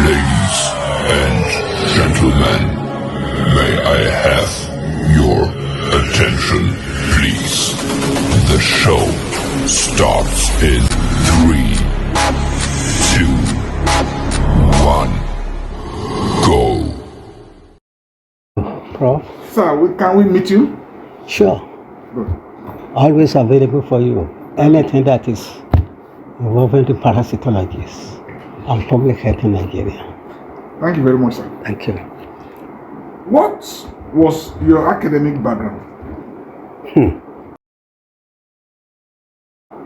Ladies and gentlemen, may I have your attention, please? The show starts in 3, 2, 1, go. Prof? Sir, can we meet you? Sure. Good. Always available for you. Anything that is involving the parasitologists and public health in Nigeria. Thank you very much, sir. Thank you. What was your academic background?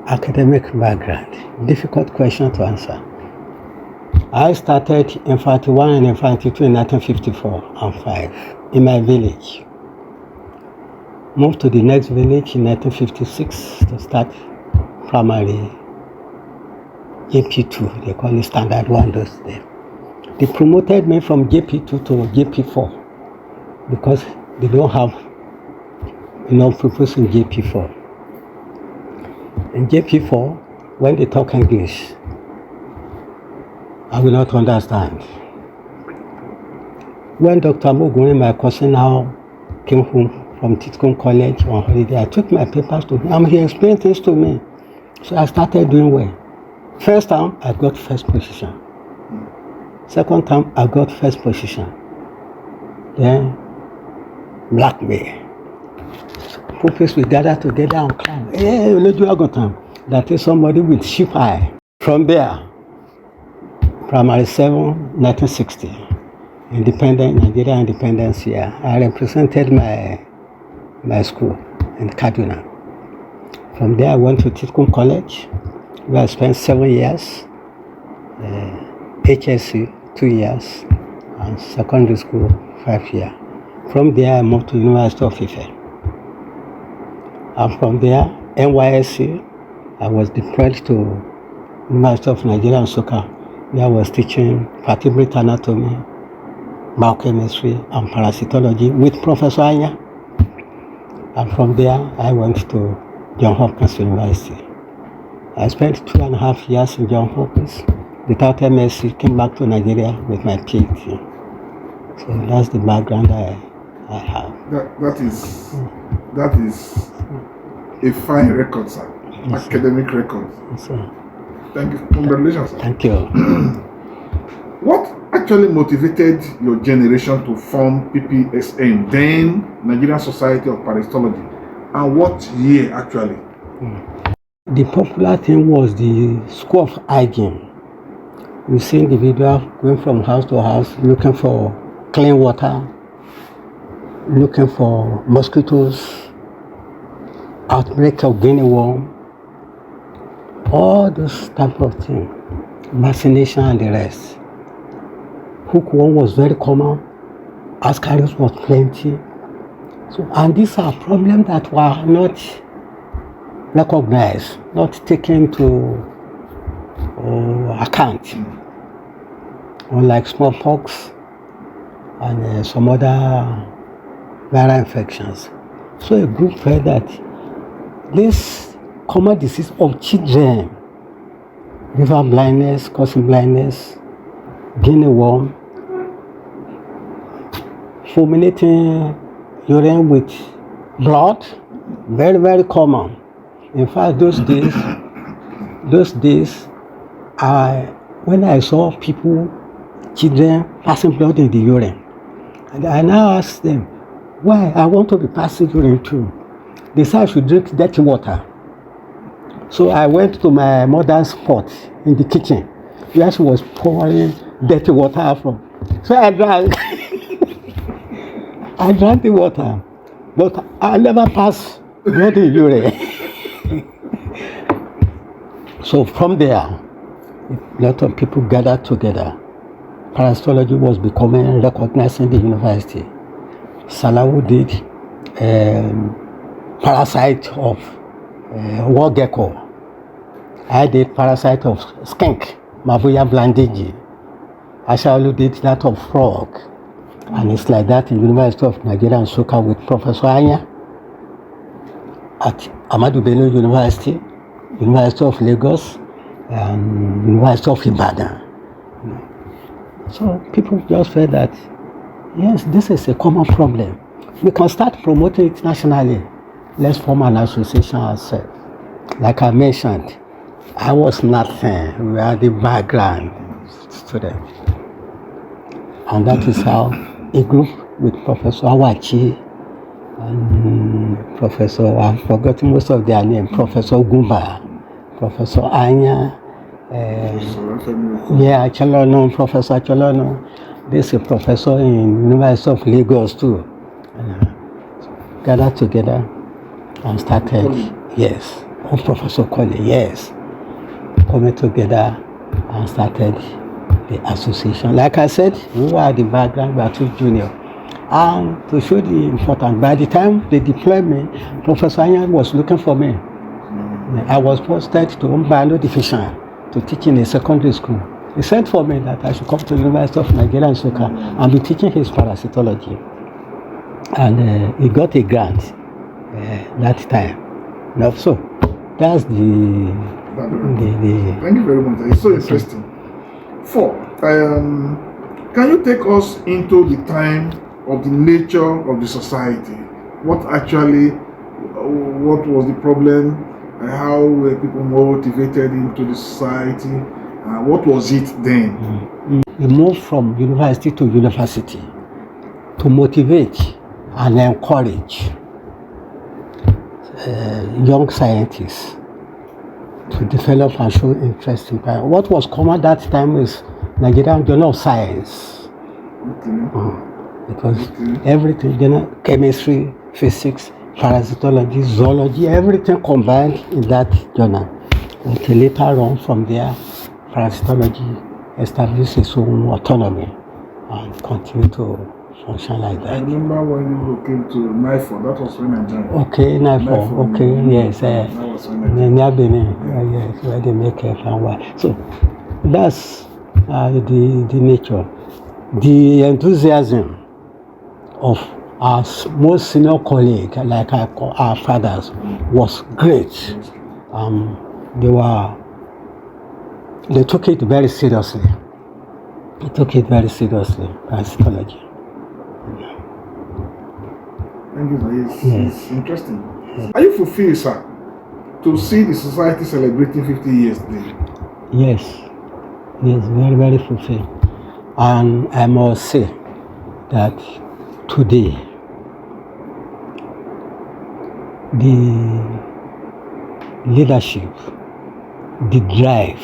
Academic background. Difficult question to answer. I started Infantry 1 and Infantry 2 in 1954 and 5 in my village. Moved to the next village in 1956 to start primary JP2, they call it Standard 1 those days. They promoted me from JP2 to JP4 because they don't have enough people in JP4. In JP4, when they talk English, I will not understand. When Dr. Moguni, my cousin now, came home from Titcombe College on holiday, I took my papers to him and he explained things to me. So I started doing well. First time, I got first position. Second time, I got first position. Then, blackmail. Pupils will gather together and climb. Hey, that is somebody with sheep eye. From there, primary 7, 1960, Nigeria independence year. I represented my school in Kaduna. From there, I went to Titcombe College, where I spent 7 years, HSC 2 years, and secondary school 5 years. From there, I moved to University of Ife. And from there, NYSC, I was deployed to University of Nigeria and Nsukka, where I was teaching vertebrate anatomy, biochemistry, and parasitology with Professor Anya. And from there, I went to Johns Hopkins University. I spent 2.5 years in Johns Hopkins. Without MSc, came back to Nigeria with my PhD. So that's the background I have. That is a fine record, sir. Yes, academic sir. Record. Yes, sir. Thank you. Congratulations, sir. Thank you. What actually motivated your generation to form PPSN, then Nigerian Society of Parasitology, and what year actually? The popular thing was the school of hygiene. You see individuals going from house to house looking for clean water, looking for mosquitoes, outbreak of Guinea worm, all those type of things, vaccination and the rest. Hookworm was very common, ascaris was plenty. So, and these are problems that were not recognized, not taken to account, unlike smallpox and some other viral infections. So a group felt that this common disease of children, river blindness, causing blindness, Guinea worm, fulminating urine with blood, very, very common. In fact, those days, when I saw people, children passing blood in the urine, and I now asked them, why? I want to be passing urine too. They said I should drink dirty water. So I went to my mother's pot in the kitchen, where she was pouring dirty water from. So I drank. I drank the water, but I never passed blood in urine. So from there, a lot of people gathered together. Parasitology was becoming recognized in the university. Salawu did parasite of war gecko. I did parasite of skink, Mabuya blandigi. Ashaolu did that of frog. And it's like that in University of Nigeria and Nsukka with Professor Anya. At Ahmadu Bello University, University of Lagos, and University of Ibadan. So people just felt that, yes, this is a common problem. We can start promoting it nationally. Let's form an association ourselves. Like I mentioned, I was nothing. We are the background student. And that is how a group with Professor Awachi and Professor, I've forgotten most of their names, Professor Gumba, Professor Anya, Chalono, Professor Chalono. This is a professor in University of Lagos too. Gathered together and started, yes, Professor Colley, yes, coming together and started the association. Like I said, we were at the background, we are too junior. And to show the importance, by the time they deployed me, Professor Anya was looking for me. I was posted to Umbalo Division to teach in a secondary school. He sent for me that I should come to the University of Nigeria and Soka and be teaching his parasitology. And he got a grant that time. Now, so that's the Thank you very much. It's so interesting. 4. Can you take us into the time of the nature of the society? What was the problem? How were people motivated into the society? What was it then? We moved from university to university to motivate and encourage young scientists to develop and show interest in bio. What was common that time is Nigerian Journal of Science. Because everything, chemistry, physics, parasitology, zoology, everything combined in that journal. Until later on from there, parasitology established its own autonomy and continued to function like that. I remember when you came to NIFO, that was when I joined. Okay, NIFO, okay, yes. That was when I joined. Yes, where they make F and Y. So that's the nature. The enthusiasm of our most senior colleague, like our fathers, was great. They took it very seriously. Parasitology. Thank you, sir. It's interesting. Yes. Are you fulfilled, sir, to see the society celebrating 50 years today? Yes, very, very fulfilled. And I must say that today, the leadership, the drive,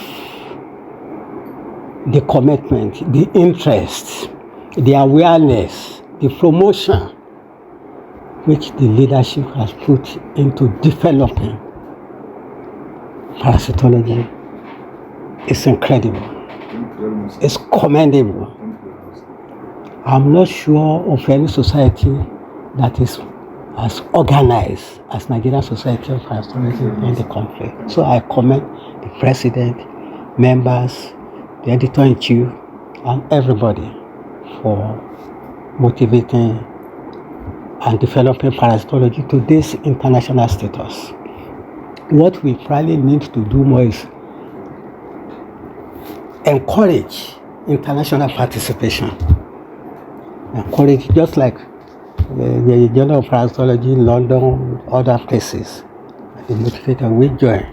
the commitment, the interest, the awareness, the promotion which the leadership has put into developing parasitology is incredible. It's commendable. I'm not sure of any society that is as organized as Nigerian Society of Parasitology in the country. So I commend the president, members, the editor-in-chief, and everybody for motivating and developing parasitology to this international status. What we probably need to do more is encourage international participation. Encourage, just like the Journal of Parasitology in London, other places. The motivator will join.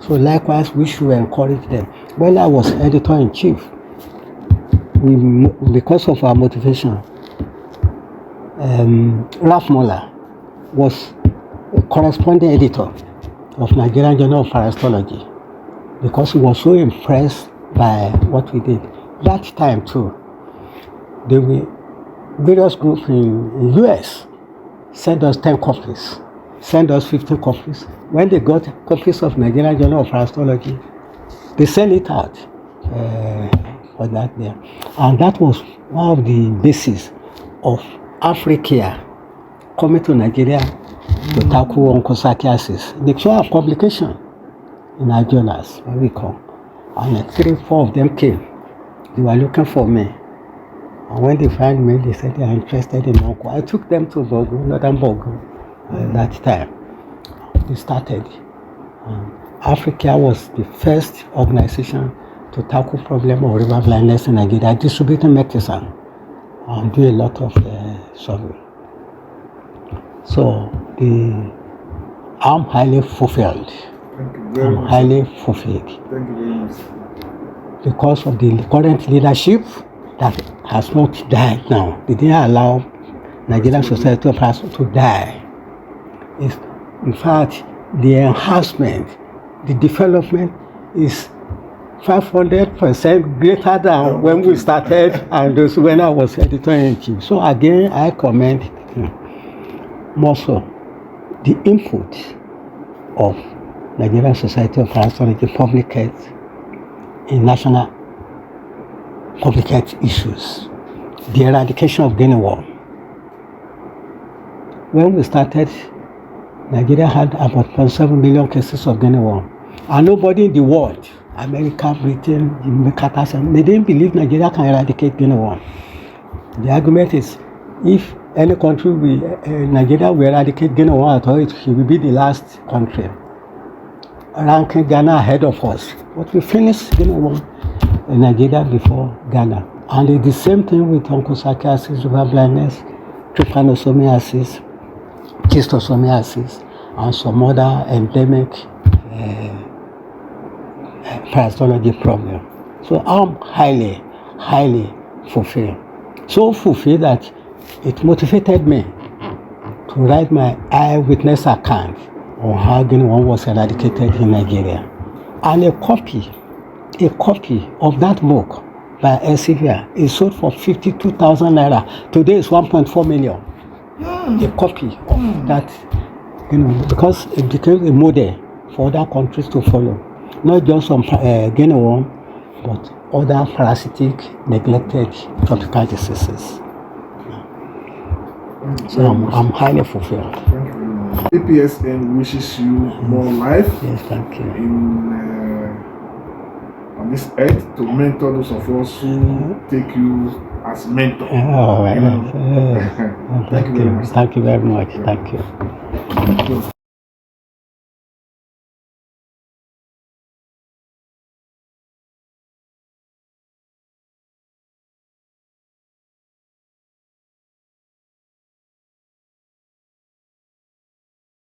So likewise, we should encourage them. When I was editor-in-chief, because of our motivation, Ralph Muller was a corresponding editor of Nigerian Journal of Parasitology because he was so impressed by what we did. That time too, there were various groups in US sent us 10 copies, sent us 15 copies. When they got copies of Nigerian Journal of Parasitology, they sent it out for that there. And that was one of the bases of Africa coming to Nigeria to tackle onchocerciasis. They saw a publication in our journals, what we call, and 3-4 of them came. They were looking for me. And when they found me, they said they are interested in onco. I took them to Bogu, Northern Bogu, at that time. They started. Africa was the first organization to tackle problem of river blindness in Nigeria, distributing medicine and do a lot of survey. So I'm highly fulfilled. Thank you very much. Highly fulfilled. Thank you very much. Because of the current leadership that has not died now. They didn't allow Nigerian Society of Pastors to die. In fact, the enhancement, the development is 500% greater than when we started and those when I was editor-in-chief. So again, I commend more so the input of Nigerian Society of Pastors in public health, in national public health issues, the eradication of Guinea worm. When we started, Nigeria had about 0.7 million cases of Guinea worm, and nobody in the world, America, Britain, they didn't believe Nigeria can eradicate Guinea worm. The argument is, if any country, Nigeria will eradicate Guinea worm at all, it will be the last country, ranking Ghana ahead of us. But we finished Guinea worm in Nigeria before Ghana. And it's the same thing with onchocerciasis, river blindness, trypanosomiasis, schistosomiasis, and some other endemic parasitology problem. So I'm highly fulfilled. So fulfilled that it motivated me to write my eyewitness account on how Guinea worm was eradicated in Nigeria. And a copy of that book by Elsevier is sold for 52,000 naira. Today it's 1.4 million. A copy of that, because it became a model for other countries to follow. Not just on Guinea worm, but other parasitic, neglected tropical diseases. So I'm highly fulfilled. Thank you very much. APSM wishes you more life. Yes, thank you. On this earth to mentor those of us who take you as mentor. Oh, Thank you very much. Thank you very much. Thank you.